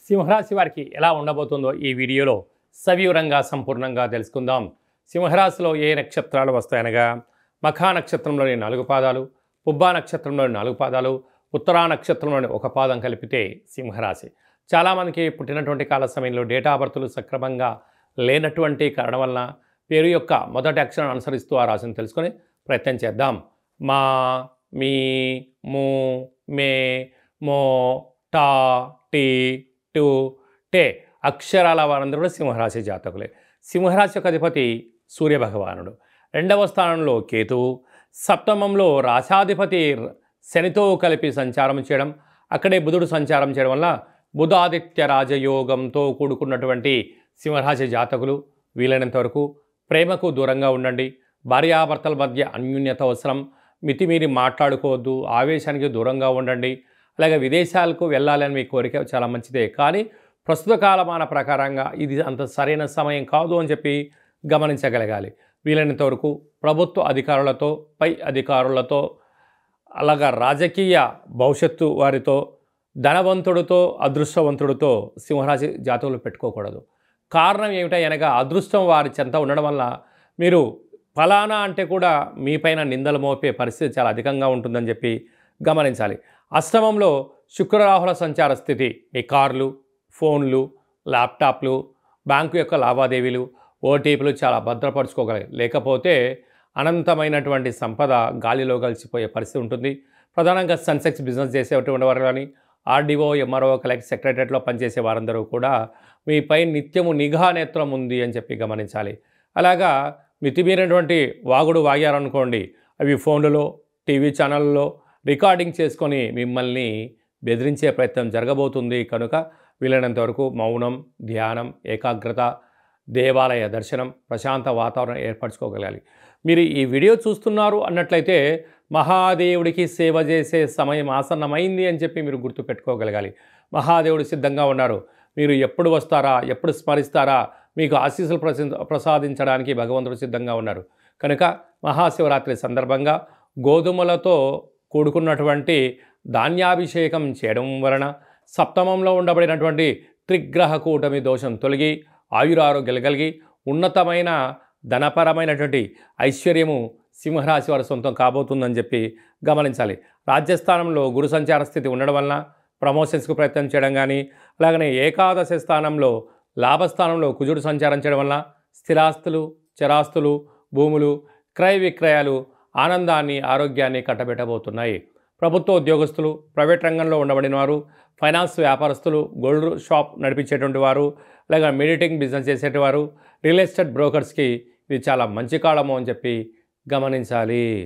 సింహరాశి వారికి ఎలా ఉండబోతుందో ఈ వీడియోలో సవివరంగా సంపూర్ణంగా తెలుసుకుందాం. సింహరాశిలో ఏ నక్షత్రాలు వస్తాయనగా మఖా నక్షత్రంలోని 4 పాదాలు, పుబ్బా నక్షత్రంలోని 4 పాదాలు, ఉత్తరా నక్షత్రంలోని 1 పాదం కలిపితే సింహరాశి. చాలామందికి పుట్టినటువంటి కాల సమయంలో డేటా బర్తులు సక్రమంగా లేనటువంటి కారణం వలన పేరు యొక్క మొదటి అక్షరాన్ని అనుసరిస్తూ ఆ రాశిని తెలుసుకొని ప్రయత్నం చేద్దాం. మా, మీ, ము, మే, మో, టా, టీ, టు, టే అక్షరాల వారందరూ కూడా సింహరాశి జాతకులే. సింహరాశి యొక్క అధిపతి సూర్యభగవానుడు, 2వ స్థానంలో కేతువు, సప్తమంలో రాశాధిపతి శనితో కలిపి సంచారం చేయడం, అక్కడే బుధుడు సంచారం చేయడం వల్ల బుధాదిత్య రాజయోగంతో కూడుకున్నటువంటి సింహరాశి జాతకులు వీలైనంత వరకు ప్రేమకు దూరంగా ఉండండి. భార్యాభర్తల మధ్య అన్యోన్యత అవసరం. మితిమీరి మాట్లాడుకోవద్దు. ఆవేశానికి దూరంగా ఉండండి. అలాగే విదేశాలకు వెళ్ళాలని మీ కోరిక చాలా మంచిదే, కానీ ప్రస్తుత కాలమాన ప్రకారంగా ఇది అంత సరైన సమయం కాదు అని చెప్పి గమనించగలగాలి. వీలైనంత వరకు ప్రభుత్వ అధికారులతో, పై అధికారులతో, అలాగా రాజకీయ భవిష్యత్తు వారితో, ధనవంతుడితో, అదృష్టవంతుడితో సింహరాశి జాతకులు పెట్టుకోకూడదు. కారణం ఏమిటనగా అదృష్టం వారి చెంత ఉండడం వల్ల మీరు ఫలానా అంటే కూడా మీపైన నిందలు మోపే పరిస్థితి చాలా అధికంగా ఉంటుందని చెప్పి గమనించాలి. అష్టమంలో శుక్రరాహుల సంచార స్థితి మీ కార్లు, ఫోన్లు, ల్యాప్టాప్లు, బ్యాంకు యొక్క లావాదేవీలు, ఓటీపీలు చాలా భద్రపరుచుకోగలరు. లేకపోతే అనంతమైనటువంటి సంపద గాలిలో కలిసిపోయే పరిస్థితి ఉంటుంది. ప్రధానంగా సన్సెక్స్ బిజినెస్ చేసేటువంటి వారు కానీ, ఆర్డీఓ, ఎంఆర్ఓ, కలెక్టర్, సెక్రటరియట్లో పనిచేసే వారందరూ కూడా మీపై నిత్యము నిఘా నేత్రం ఉంది అని చెప్పి గమనించాలి. అలాగా మితిమీరినటువంటి వాగుడు వాగారనుకోండి, అవి ఫోన్లలో, టీవీ ఛానళ్ళలో రికార్డింగ్ చేసుకొని మిమ్మల్ని బెదిరించే ప్రయత్నం జరగబోతుంది. కనుక వీలైనంత వరకు మౌనం, ధ్యానం, ఏకాగ్రత, దేవాలయ దర్శనం, ప్రశాంత వాతావరణం ఏర్పరచుకోగలగాలి. మీరు ఈ వీడియో చూస్తున్నారు అన్నట్లయితే మహాదేవుడికి సేవ చేసే సమయం ఆసన్నమైంది అని చెప్పి మీరు గుర్తుపెట్టుకోగలగాలి. మహాదేవుడు సిద్ధంగా ఉన్నారు. మీరు ఎప్పుడు వస్తారా, ఎప్పుడు స్మరిస్తారా, మీకు ఆశీస్సులు ప్రసాదించడానికి భగవంతుడు సిద్ధంగా ఉన్నారు. కనుక మహాశివరాత్రి సందర్భంగా గోధుమలతో కూడుకున్నటువంటి ధాన్యాభిషేకం చేయడం వలన సప్తమంలో ఉండబడినటువంటి త్రిగ్రహ కూటమి దోషం తొలగి ఆయురారోగ్యాలు కలిగి ఉన్నతమైన ధనపరమైనటువంటి ఐశ్వర్యము సింహరాశి వారి సొంతం కాబోతుందని చెప్పి గమనించాలి. రాజ్యస్థానంలో గురు సంచార స్థితి ఉండడం వలన ప్రమోషన్స్కు ప్రయత్నం చేయడం కానీ, అలాగనే ఏకాదశి స్థానంలో లాభస్థానంలో కుజుడు సంచారం చేయడం వలన స్థిరాస్తులు, చరాస్తులు, భూములు, క్రయ విక్రయాలు ఆనందాన్ని, ఆరోగ్యాన్ని కట్టబెట్టబోతున్నాయి. ప్రభుత్వ ఉద్యోగస్తులు, ప్రైవేట్ రంగంలో ఉండబడిన వారు, ఫైనాన్స్ వ్యాపారస్తులు, గోల్డ్ షాప్ నడిపించేటువంటి వారు, అలాగే మెడిటేటింగ్ బిజినెస్ చేసేటివారు, రియల్ ఎస్టేట్ బ్రోకర్స్కి ఇది చాలా మంచి కాలము అని చెప్పి గమనించాలి.